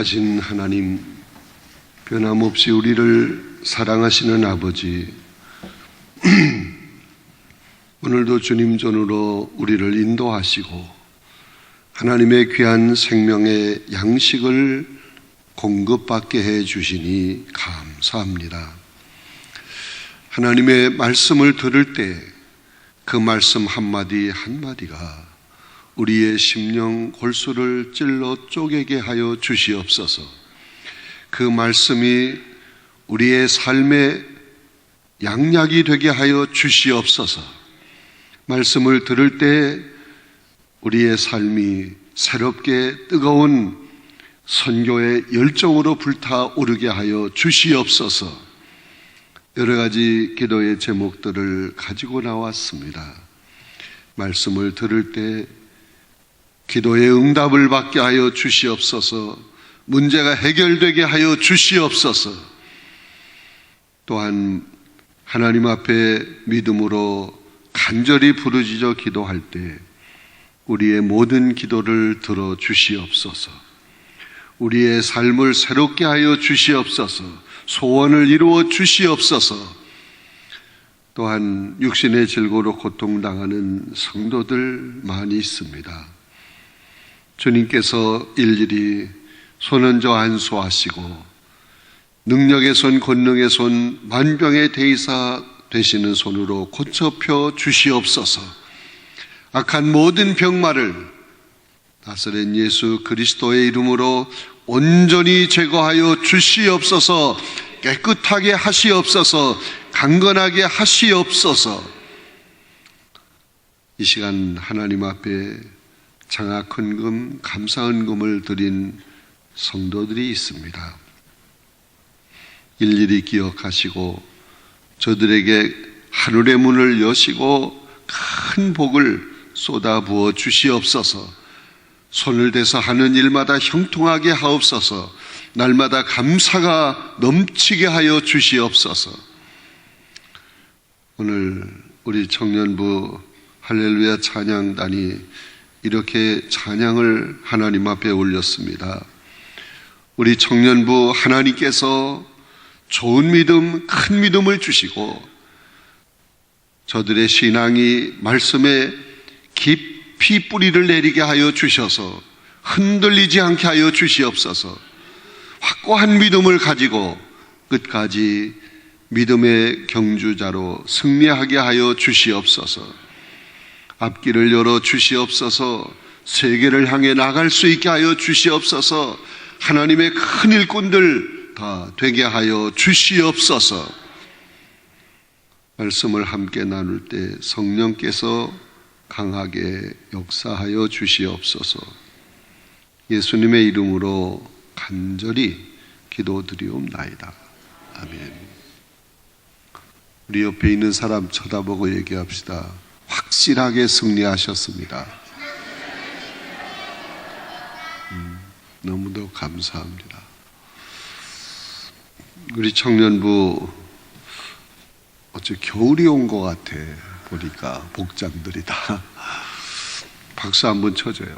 거룩하신 하나님, 변함없이 우리를 사랑하시는 아버지, 오늘도 주님 전으로 우리를 인도하시고 하나님의 귀한 생명의 양식을 공급받게 해 주시니 감사합니다. 하나님의 말씀을 들을 때 그 말씀 한마디 한마디가 우리의 심령 골수를 찔러 쪼개게 하여 주시옵소서. 그 말씀이 우리의 삶의 양약이 되게 하여 주시옵소서. 말씀을 들을 때 우리의 삶이 새롭게 뜨거운 선교의 열정으로 불타오르게 하여 주시옵소서. 여러 가지 기도의 제목들을 가지고 나왔습니다. 말씀을 들을 때 기도의 응답을 받게 하여 주시옵소서. 문제가 해결되게 하여 주시옵소서. 또한 하나님 앞에 믿음으로 간절히 부르짖어 기도할 때 우리의 모든 기도를 들어 주시옵소서. 우리의 삶을 새롭게 하여 주시옵소서. 소원을 이루어 주시옵소서. 또한 육신의 질고로 고통당하는 성도들 많이 있습니다. 주님께서 일일이 손은저 안수하시고 능력의 손, 권능의 손, 만병의 대의사 되시는 손으로 고쳐펴 주시옵소서. 악한 모든 병마를 나사렛 예수 그리스도의 이름으로 온전히 제거하여 주시옵소서. 깨끗하게 하시옵소서. 강건하게 하시옵소서. 이 시간 하나님 앞에 장학헌금, 감사헌금을 드린 성도들이 있습니다. 일일이 기억하시고 저들에게 하늘의 문을 여시고 큰 복을 쏟아부어 주시옵소서. 손을 대서 하는 일마다 형통하게 하옵소서. 날마다 감사가 넘치게 하여 주시옵소서. 오늘 우리 청년부 할렐루야 찬양단이 이렇게 찬양을 하나님 앞에 올렸습니다. 우리 청년부 하나님께서 좋은 믿음, 큰 믿음을 주시고 저들의 신앙이 말씀에 깊이 뿌리를 내리게 하여 주셔서 흔들리지 않게 하여 주시옵소서. 확고한 믿음을 가지고 끝까지 믿음의 경주자로 승리하게 하여 주시옵소서. 앞길을 열어 주시옵소서. 세계를 향해 나갈 수 있게 하여 주시옵소서. 하나님의 큰 일꾼들 다 되게 하여 주시옵소서. 말씀을 함께 나눌 때 성령께서 강하게 역사하여 주시옵소서. 예수님의 이름으로 간절히 기도드리옵나이다. 아멘. 우리 옆에 있는 사람 쳐다보고 얘기합시다. 확실하게 승리하셨습니다. 너무도 감사합니다. 우리 청년부 어째 겨울이 온 것 같아. 보니까 복장들이 다. 박수 한번 쳐줘요.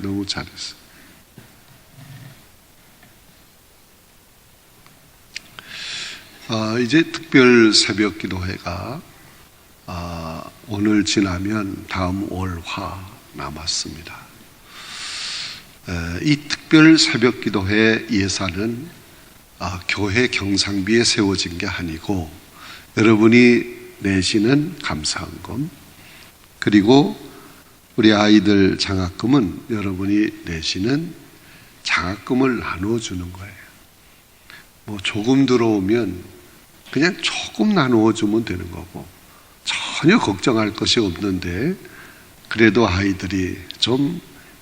너무 잘했어. 이제 특별 새벽 기도회가 오늘 지나면 다음 월화 남았습니다. 이 특별 새벽 기도회 예산은 교회 경상비에 세워진 게 아니고 여러분이 내시는 감사헌금, 그리고 우리 아이들 장학금은 여러분이 내시는 장학금을 나누어주는 거예요. 뭐 조금 들어오면 그냥 조금 나누어주면 되는 거고 전혀 걱정할 것이 없는데 그래도 아이들이 좀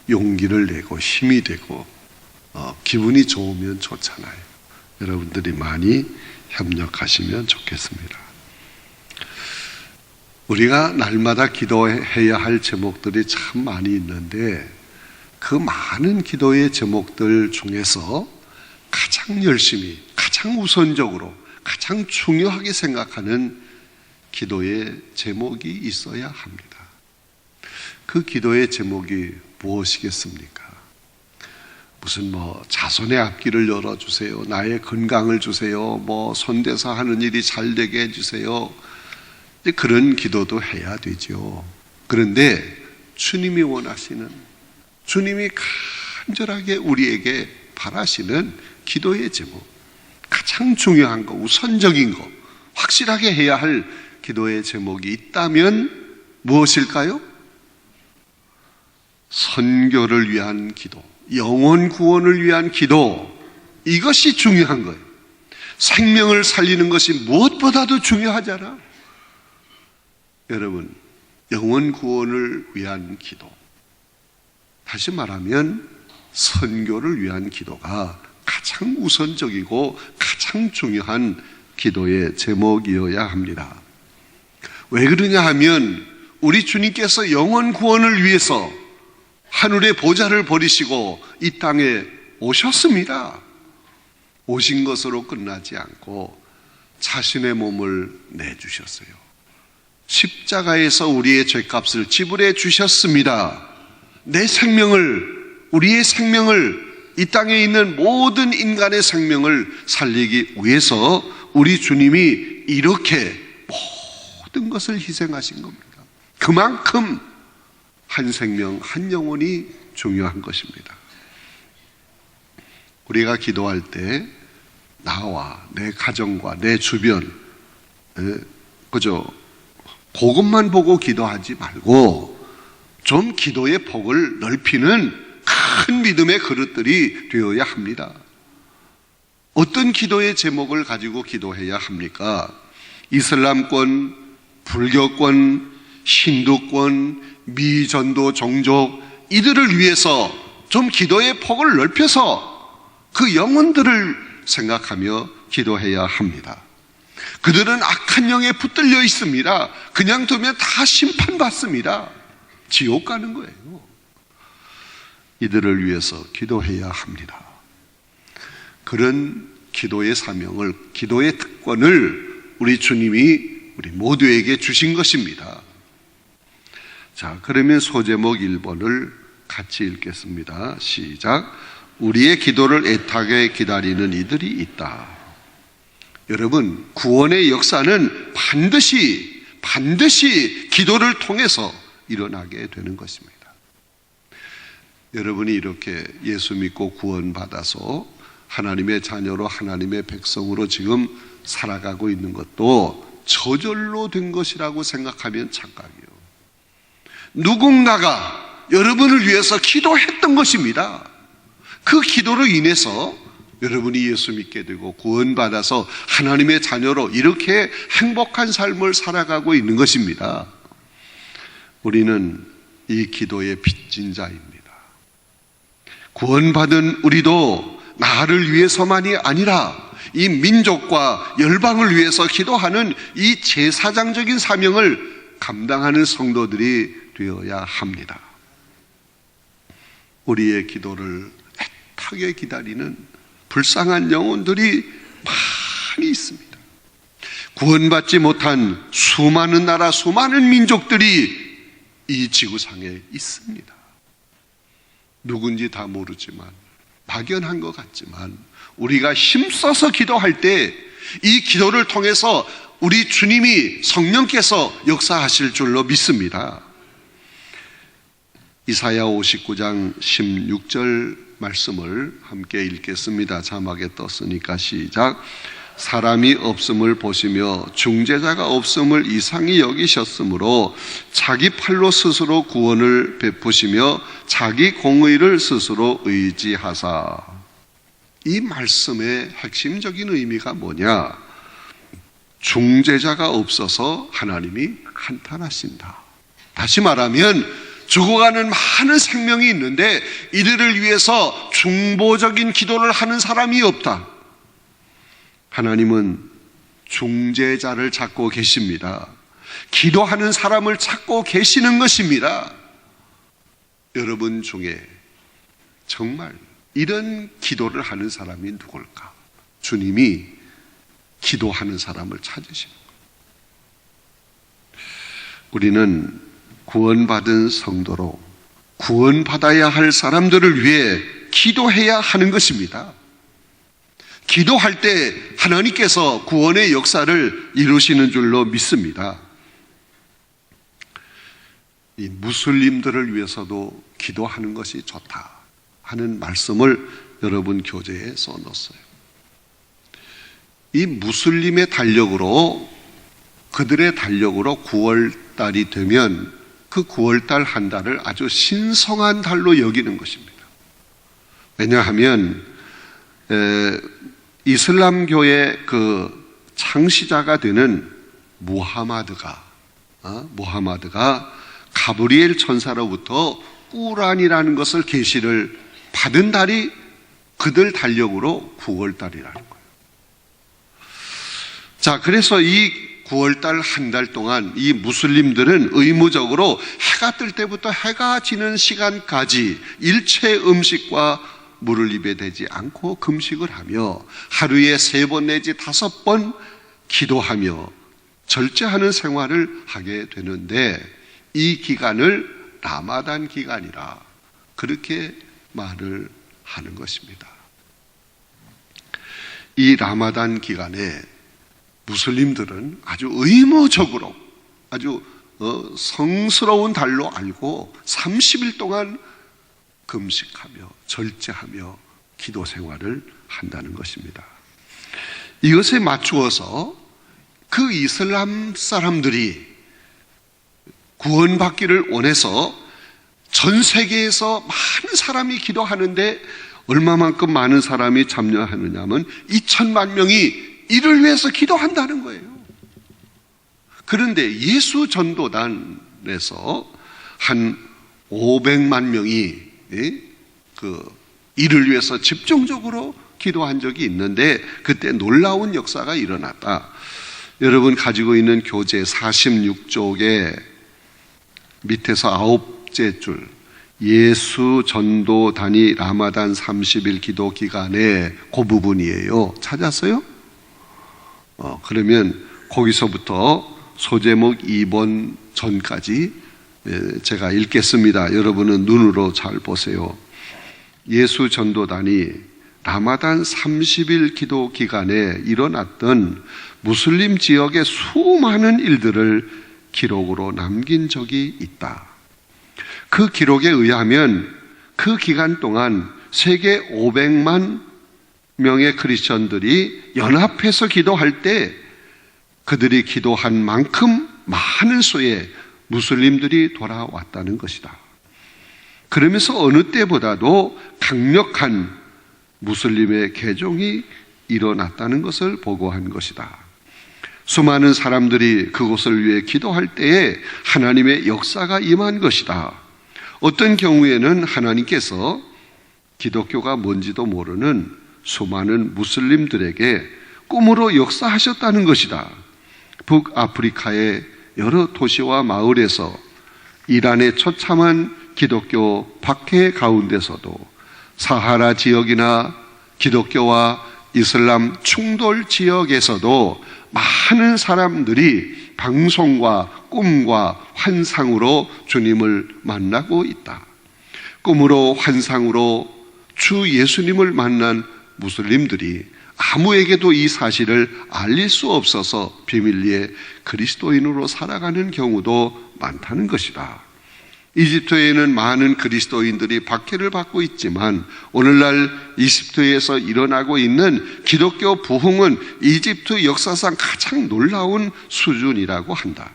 용기를 내고 힘이 되고 기분이 좋으면 좋잖아요. 여러분들이 많이 협력하시면 좋겠습니다. 우리가 날마다 기도해야 할 제목들이 참 많이 있는데 그 많은 기도의 제목들 중에서 가장 열심히, 가장 우선적으로, 가장 중요하게 생각하는 기도의 제목이 있어야 합니다. 그 기도의 제목이 무엇이겠습니까? 무슨 자손의 앞길을 열어주세요, 나의 건강을 주세요, 선대사 하는 일이 잘 되게 해주세요, 그런 기도도 해야 되죠. 그런데 주님이 원하시는, 주님이 간절하게 우리에게 바라시는 기도의 제목, 가장 중요한 거, 우선적인 거, 확실하게 해야 할 기도의 제목이 있다면 무엇일까요? 선교를 위한 기도, 영혼 구원을 위한 기도, 이것이 중요한 거예요. 생명을 살리는 것이 무엇보다도 중요하잖아. 여러분, 영혼 구원을 위한 기도, 다시 말하면 선교를 위한 기도가 가장 우선적이고 가장 중요한 기도의 제목이어야 합니다. 왜 그러냐 하면 우리 주님께서 영혼 구원을 위해서 하늘의 보좌를 버리시고 이 땅에 오셨습니다. 오신 것으로 끝나지 않고 자신의 몸을 내주셨어요. 십자가에서 우리의 죄값을 지불해 주셨습니다. 내 생명을, 우리의 생명을, 이 땅에 있는 모든 인간의 생명을 살리기 위해서 우리 주님이 이렇게 모든 것을 희생하신 겁니다. 그만큼 한 생명, 한 영혼이 중요한 것입니다. 우리가 기도할 때 나와 내 가정과 내 주변, 그저 그것만 보고 기도하지 말고 좀 기도의 폭을 넓히는 큰 믿음의 그릇들이 되어야 합니다. 어떤 기도의 제목을 가지고 기도해야 합니까? 이슬람권, 불교권, 힌두권, 미전도 종족, 이들을 위해서 좀 기도의 폭을 넓혀서 그 영혼들을 생각하며 기도해야 합니다. 그들은 악한 영에 붙들려 있습니다. 그냥 두면 다 심판받습니다. 지옥 가는 거예요. 이들을 위해서 기도해야 합니다. 그런 기도의 사명을, 기도의 특권을 우리 주님이 우리 모두에게 주신 것입니다. 자, 그러면 소제목 1번을 같이 읽겠습니다. 시작. 우리의 기도를 애타게 기다리는 이들이 있다. 여러분, 구원의 역사는 반드시 기도를 통해서 일어나게 되는 것입니다. 여러분이 이렇게 예수 믿고 구원받아서 하나님의 자녀로, 하나님의 백성으로 지금 살아가고 있는 것도 저절로 된 것이라고 생각하면 착각이에요. 누군가가 여러분을 위해서 기도했던 것입니다. 그 기도로 인해서 여러분이 예수 믿게 되고 구원받아서 하나님의 자녀로 이렇게 행복한 삶을 살아가고 있는 것입니다. 우리는 이 기도의 빚진 자입니다. 구원받은 우리도 나를 위해서만이 아니라 이 민족과 열방을 위해서 기도하는 이 제사장적인 사명을 감당하는 성도들이 되어야 합니다. 우리의 기도를 애타게 기다리는 불쌍한 영혼들이 많이 있습니다. 구원받지 못한 수많은 나라, 수많은 민족들이 이 지구상에 있습니다. 누군지 다 모르지만, 막연한 것 같지만 우리가 힘써서 기도할 때 이 기도를 통해서 우리 주님이, 성령께서 역사하실 줄로 믿습니다. 이사야 59장 16절 말씀을 함께 읽겠습니다. 자막에 떴으니까 시작. 사람이 없음을 보시며 중재자가 없음을 이상히 여기셨으므로 자기 팔로 스스로 구원을 베푸시며 자기 공의를 스스로 의지하사. 이 말씀의 핵심적인 의미가 뭐냐? 중재자가 없어서 하나님이 한탄하신다. 다시 말하면 죽어가는 많은 생명이 있는데 이들을 위해서 중보적인 기도를 하는 사람이 없다. 하나님은 중재자를 찾고 계십니다. 기도하는 사람을 찾고 계시는 것입니다. 여러분 중에 정말 이런 기도를 하는 사람이 누굴까? 주님이 기도하는 사람을 찾으시는 거예요. 우리는 구원받은 성도로 구원받아야 할 사람들을 위해 기도해야 하는 것입니다. 기도할 때 하나님께서 구원의 역사를 이루시는 줄로 믿습니다. 이 무슬림들을 위해서도 기도하는 것이 좋다 하는 말씀을 여러분 교재에 써놓았어요. 이 무슬림의 달력으로, 그들의 달력으로 9월달이 되면 그 9월달 한 달을 아주 신성한 달로 여기는 것입니다. 왜냐하면 이슬람교의 그 창시자가 되는 무하마드가 가브리엘 천사로부터 꾸란이라는 것을 계시를 받은 달이 그들 달력으로 9월달이라는 거예요. 자, 그래서 이 9월달 한 달 동안 이 무슬림들은 의무적으로 해가 뜰 때부터 해가 지는 시간까지 일체 음식과 물을 입에 대지 않고 금식을 하며 하루에 3번 내지 5번 기도하며 절제하는 생활을 하게 되는데, 이 기간을 라마단 기간이라 그렇게 말을 하는 것입니다. 이 라마단 기간에 무슬림들은 아주 의무적으로 아주 성스러운 달로 알고 30일 동안 금식하며 절제하며 기도 생활을 한다는 것입니다. 이것에 맞추어서 그 이슬람 사람들이 구원받기를 원해서 전 세계에서 많은 사람이 기도하는데 얼마만큼 많은 사람이 참여하느냐면 2천만 명이 이를 위해서 기도한다는 거예요. 그런데 예수 전도단에서 한 500만 명이 이를 위해서 집중적으로 기도한 적이 있는데 그때 놀라운 역사가 일어났다. 여러분 가지고 있는 교재 46쪽에 밑에서 9째 줄, 예수 전도단이 라마단 30일 기도 기간에 그 부분이에요. 찾았어요? 그러면 거기서부터 소제목 2번 전까지 제가 읽겠습니다. 여러분은 눈으로 잘 보세요. 예수 전도단이 라마단 30일 기도 기간에 일어났던 무슬림 지역의 수많은 일들을 기록으로 남긴 적이 있다. 그 기록에 의하면 그 기간 동안 세계 500만 명의 크리스천들이 연합해서 기도할 때 그들이 기도한 만큼 많은 수의 무슬림들이 돌아왔다는 것이다. 그러면서 어느 때보다도 강력한 무슬림의 개종이 일어났다는 것을 보고한 것이다. 수많은 사람들이 그곳을 위해 기도할 때에 하나님의 역사가 임한 것이다. 어떤 경우에는 하나님께서 기독교가 뭔지도 모르는 수많은 무슬림들에게 꿈으로 역사하셨다는 것이다. 북아프리카의 여러 도시와 마을에서 이란의 처참한 기독교 박해 가운데서도 사하라 지역이나 기독교와 이슬람 충돌 지역에서도 많은 사람들이 방송과 꿈과 환상으로 주님을 만나고 있다. 꿈으로 환상으로 주 예수님을 만난 무슬림들이 아무에게도 이 사실을 알릴 수 없어서 비밀리에 그리스도인으로 살아가는 경우도 많다는 것이다. 이집트에는 많은 그리스도인들이 박해를 받고 있지만 오늘날 이집트에서 일어나고 있는 기독교 부흥은 이집트 역사상 가장 놀라운 수준이라고 한다.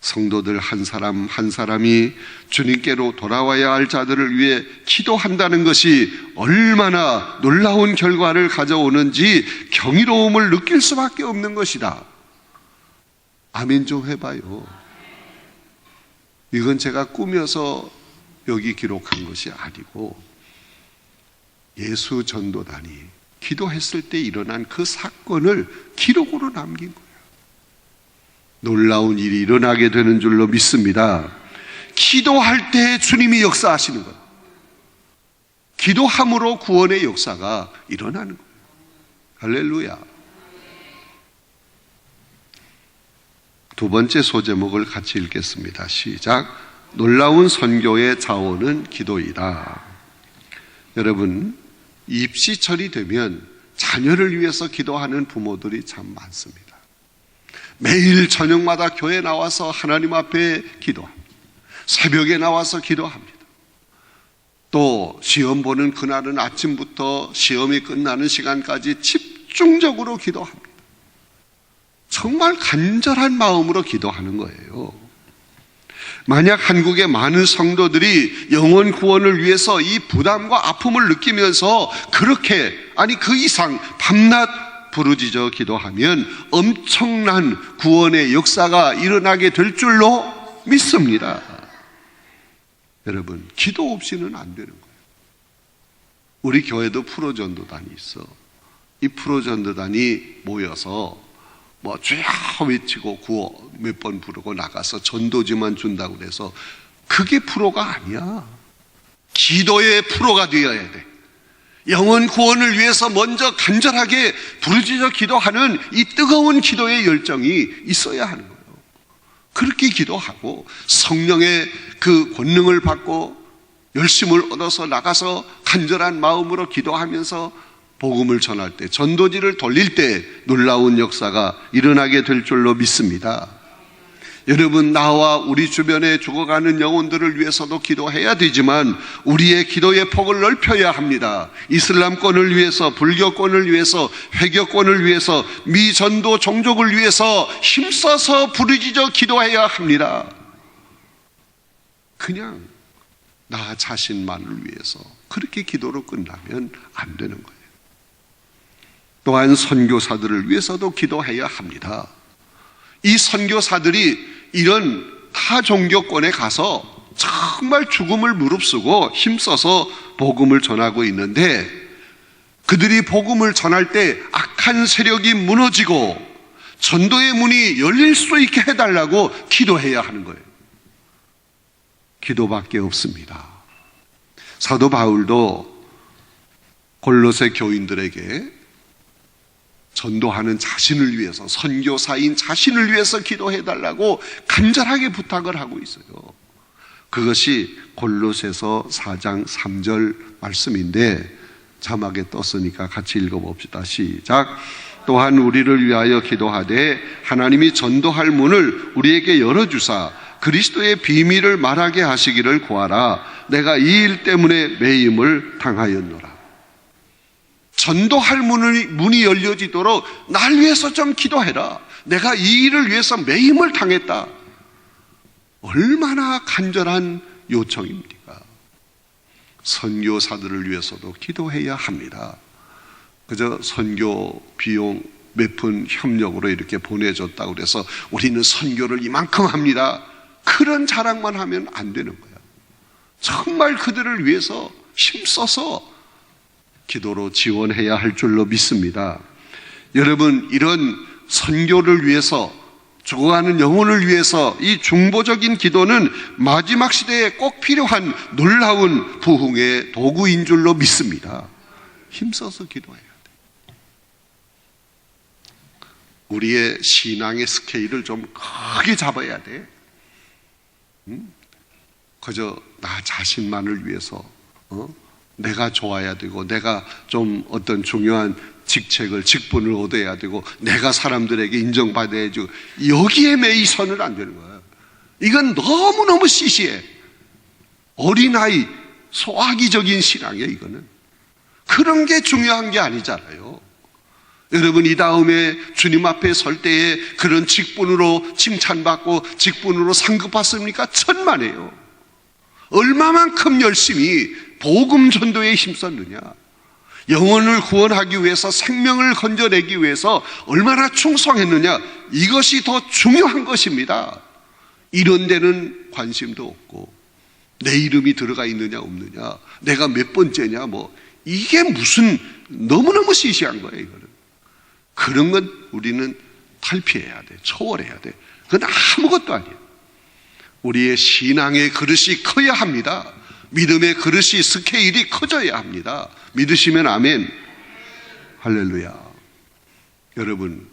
성도들 한 사람 한 사람이 주님께로 돌아와야 할 자들을 위해 기도한다는 것이 얼마나 놀라운 결과를 가져오는지 경이로움을 느낄 수밖에 없는 것이다. 아멘 좀 해봐요. 이건 제가 꾸며서 여기 기록한 것이 아니고 예수 전도단이 기도했을 때 일어난 그 사건을 기록으로 남긴 거예요. 놀라운 일이 일어나게 되는 줄로 믿습니다. 기도할 때 주님이 역사하시는 것. 기도함으로 구원의 역사가 일어나는 거예요. 할렐루야. 두 번째 소제목을 같이 읽겠습니다. 시작. 놀라운 선교의 자원은 기도이다. 여러분, 입시철이 되면 자녀를 위해서 기도하는 부모들이 참 많습니다. 매일 저녁마다 교회 나와서 하나님 앞에 기도합니다. 새벽에 나와서 기도합니다. 또 시험 보는 그날은 아침부터 시험이 끝나는 시간까지 집중적으로 기도합니다. 정말 간절한 마음으로 기도하는 거예요. 만약 한국의 많은 성도들이 영혼 구원을 위해서 이 부담과 아픔을 느끼면서 그렇게 그 이상 밤낮 부르짖어 기도하면 엄청난 구원의 역사가 일어나게 될 줄로 믿습니다. 여러분, 기도 없이는 안 되는 거예요. 우리 교회도 프로전도단이 있어. 이 프로전도단이 모여서 주야 외치고 구호 몇 번 부르고 나가서 전도지만 준다고 그래서 그게 프로가 아니야. 기도의 프로가 되어야 돼. 영혼 구원을 위해서 먼저 간절하게 부르짖어 기도하는 이 뜨거운 기도의 열정이 있어야 하는 거예요. 그렇게 기도하고 성령의 그 권능을 받고 열심을 얻어서 나가서 간절한 마음으로 기도하면서 복음을 전할 때, 전도지를 돌릴 때 놀라운 역사가 일어나게 될 줄로 믿습니다. 여러분, 나와 우리 주변에 죽어가는 영혼들을 위해서도 기도해야 되지만 우리의 기도의 폭을 넓혀야 합니다. 이슬람권을 위해서, 불교권을 위해서, 회교권을 위해서, 미전도 종족을 위해서 힘써서 부르짖어 기도해야 합니다. 그냥 나 자신만을 위해서 그렇게 기도로 끝나면 안 되는 거예요. 또한 선교사들을 위해서도 기도해야 합니다. 이 선교사들이 이런 타 종교권에 가서 정말 죽음을 무릅쓰고 힘써서 복음을 전하고 있는데, 그들이 복음을 전할 때 악한 세력이 무너지고 전도의 문이 열릴 수 있게 해달라고 기도해야 하는 거예요. 기도밖에 없습니다. 사도 바울도 골로새 교인들에게 전도하는 자신을 위해서, 선교사인 자신을 위해서 기도해달라고 간절하게 부탁을 하고 있어요. 그것이 골로새서 4장 3절 말씀인데 자막에 떴으니까 같이 읽어봅시다. 시작. 또한 우리를 위하여 기도하되 하나님이 전도할 문을 우리에게 열어주사 그리스도의 비밀을 말하게 하시기를 구하라. 내가 이 일 때문에 매임을 당하였노라. 전도할 문이 열려지도록 날 위해서 좀 기도해라. 내가 이 일을 위해서 매임을 당했다. 얼마나 간절한 요청입니까? 선교사들을 위해서도 기도해야 합니다. 그저 선교 비용 몇 푼 협력으로 이렇게 보내줬다고 그래서 우리는 선교를 이만큼 합니다. 그런 자랑만 하면 안 되는 거야. 정말 그들을 위해서 힘써서 기도로 지원해야 할 줄로 믿습니다. 여러분, 이런 선교를 위해서, 죽어가는 영혼을 위해서 이 중보적인 기도는 마지막 시대에 꼭 필요한 놀라운 부흥의 도구인 줄로 믿습니다. 힘써서 기도해야 돼. 우리의 신앙의 스케일을 좀 크게 잡아야 돼. 그저 나 자신만을 위해서 내가 좋아야 되고, 내가 좀 어떤 중요한 직분을 얻어야 되고, 내가 사람들에게 인정받아야 되고, 여기에 매이서는 안 되는 거예요. 이건 너무너무 시시해. 어린아이, 소아기적인 신앙이에요, 이거는. 그런 게 중요한 게 아니잖아요. 여러분, 이 다음에 주님 앞에 설 때에 그런 직분으로 칭찬받고 직분으로 상급받습니까? 천만에요. 얼마만큼 열심히 복음 전도에 힘썼느냐, 영혼을 구원하기 위해서, 생명을 건져내기 위해서 얼마나 충성했느냐, 이것이 더 중요한 것입니다. 이런 데는 관심도 없고, 내 이름이 들어가 있느냐 없느냐, 내가 몇 번째냐, 이게 무슨 너무너무 시시한 거예요. 이거는. 그런 건 우리는 탈피해야 돼. 초월해야 돼. 그건 아무것도 아니에요. 우리의 신앙의 그릇이 커야 합니다. 믿음의 그릇이, 스케일이 커져야 합니다. 믿으시면 아멘. 할렐루야. 여러분,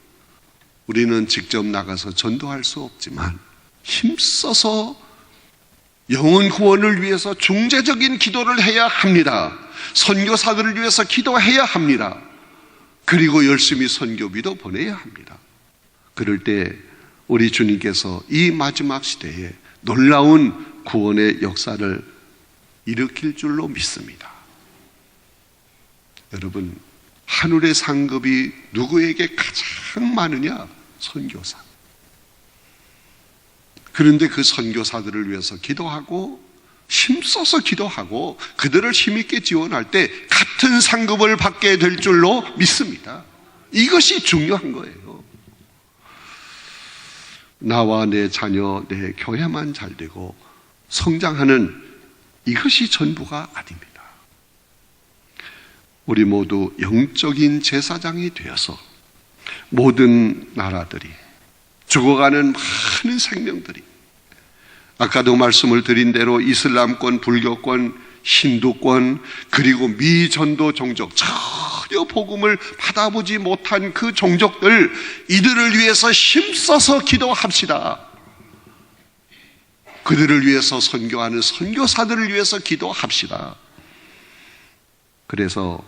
우리는 직접 나가서 전도할 수 없지만 힘써서 영혼 구원을 위해서 중재적인 기도를 해야 합니다. 선교사들을 위해서 기도해야 합니다. 그리고 열심히 선교비도 보내야 합니다. 그럴 때 우리 주님께서 이 마지막 시대에 놀라운 구원의 역사를 일으킬 줄로 믿습니다. 여러분, 하늘의 상급이 누구에게 가장 많으냐? 선교사. 그런데 그 선교사들을 위해서 기도하고 힘써서 기도하고 그들을 힘있게 지원할 때 같은 상급을 받게 될 줄로 믿습니다. 이것이 중요한 거예요. 나와 내 자녀, 내 교회만 잘 되고 성장하는 이것이 전부가 아닙니다. 우리 모두 영적인 제사장이 되어서 모든 나라들이, 죽어가는 많은 생명들이, 아까도 말씀을 드린 대로 이슬람권, 불교권, 힌두권, 그리고 미전도 종족, 전혀 복음을 받아보지 못한 그 종족들, 이들을 위해서 힘써서 기도합시다. 그들을 위해서 선교하는 선교사들을 위해서 기도합시다. 그래서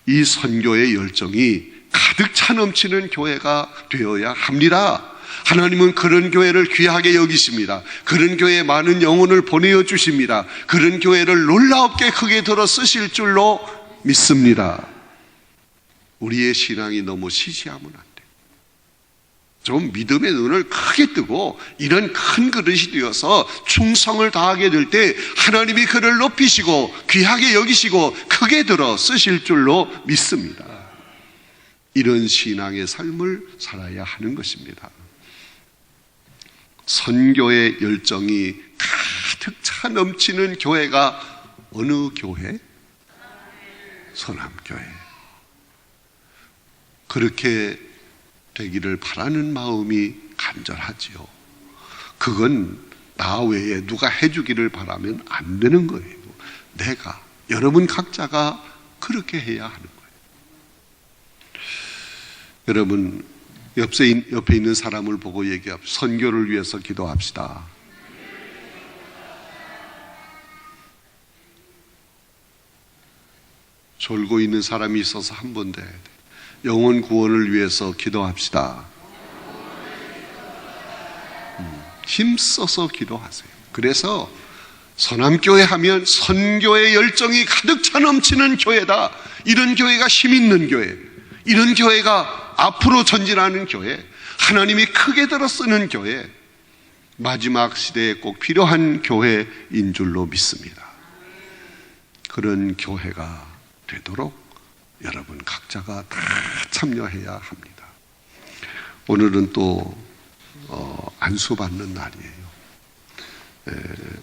이 선교의 열정이 가득 차 넘치는 교회가 되어야 합니다. 하나님은 그런 교회를 귀하게 여기십니다. 그런 교회에 많은 영혼을 보내어 주십니다. 그런 교회를 놀랍게 크게 들어 쓰실 줄로 믿습니다. 우리의 신앙이 너무 시시하면 안 돼요. 좀 믿음의 눈을 크게 뜨고 이런 큰 그릇이 되어서 충성을 다하게 될 때 하나님이 그를 높이시고 귀하게 여기시고 크게 들어 쓰실 줄로 믿습니다. 이런 신앙의 삶을 살아야 하는 것입니다. 선교의 열정이 가득 차 넘치는 교회가 어느 교회? 서남교회. 그렇게 되기를 바라는 마음이 간절하지요. 그건 나 외에 누가 해주기를 바라면 안 되는 거예요. 내가, 여러분 각자가 그렇게 해야 하는 거예요. 여러분, 옆에 있는 사람을 보고 얘기합시다. 선교를 위해서 기도합시다. 졸고 있는 사람이 있어서 한 번 돼. 영혼 구원을 위해서 기도합시다. 힘써서 기도하세요. 그래서 서남교회 하면 선교의 열정이 가득 차 넘치는 교회다. 이런 교회가 힘 있는 교회, 이런 교회가 앞으로 전진하는 교회, 하나님이 크게 들어 쓰는 교회, 마지막 시대에 꼭 필요한 교회인 줄로 믿습니다. 그런 교회가 되도록 여러분 각자가 다 참여해야 합니다. 오늘은 또 안수받는 날이에요.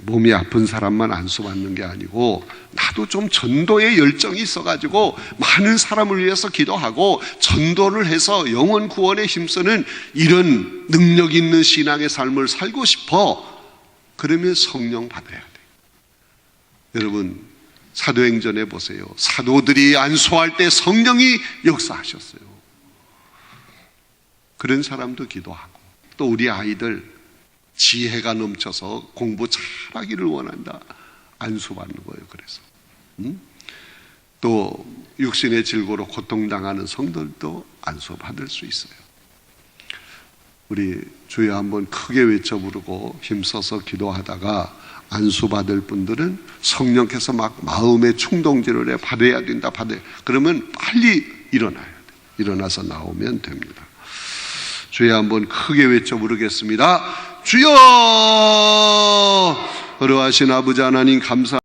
몸이 아픈 사람만 안수받는 게 아니고 나도 좀 전도의 열정이 있어가지고 많은 사람을 위해서 기도하고 전도를 해서 영혼 구원에 힘쓰는 이런 능력 있는 신앙의 삶을 살고 싶어. 그러면 성령 받아야 돼요. 여러분, 사도행전에 보세요. 사도들이 안수할 때 성령이 역사하셨어요. 그런 사람도 기도하고, 또 우리 아이들 지혜가 넘쳐서 공부 잘하기를 원한다. 안수받는 거예요. 그래서 또 육신의 질고로 고통당하는 성들도 안수받을 수 있어요. 우리 주여 한번 크게 외쳐 부르고 힘써서 기도하다가 안수받을 분들은 성령께서 막 마음의 충동질을 해 받아야 된다, 그러면 빨리 일어나야 돼요. 일어나서 나오면 됩니다. 주여 한번 크게 외쳐 부르겠습니다. 주여! 거룩하신 아버지 하나님 감사합니다.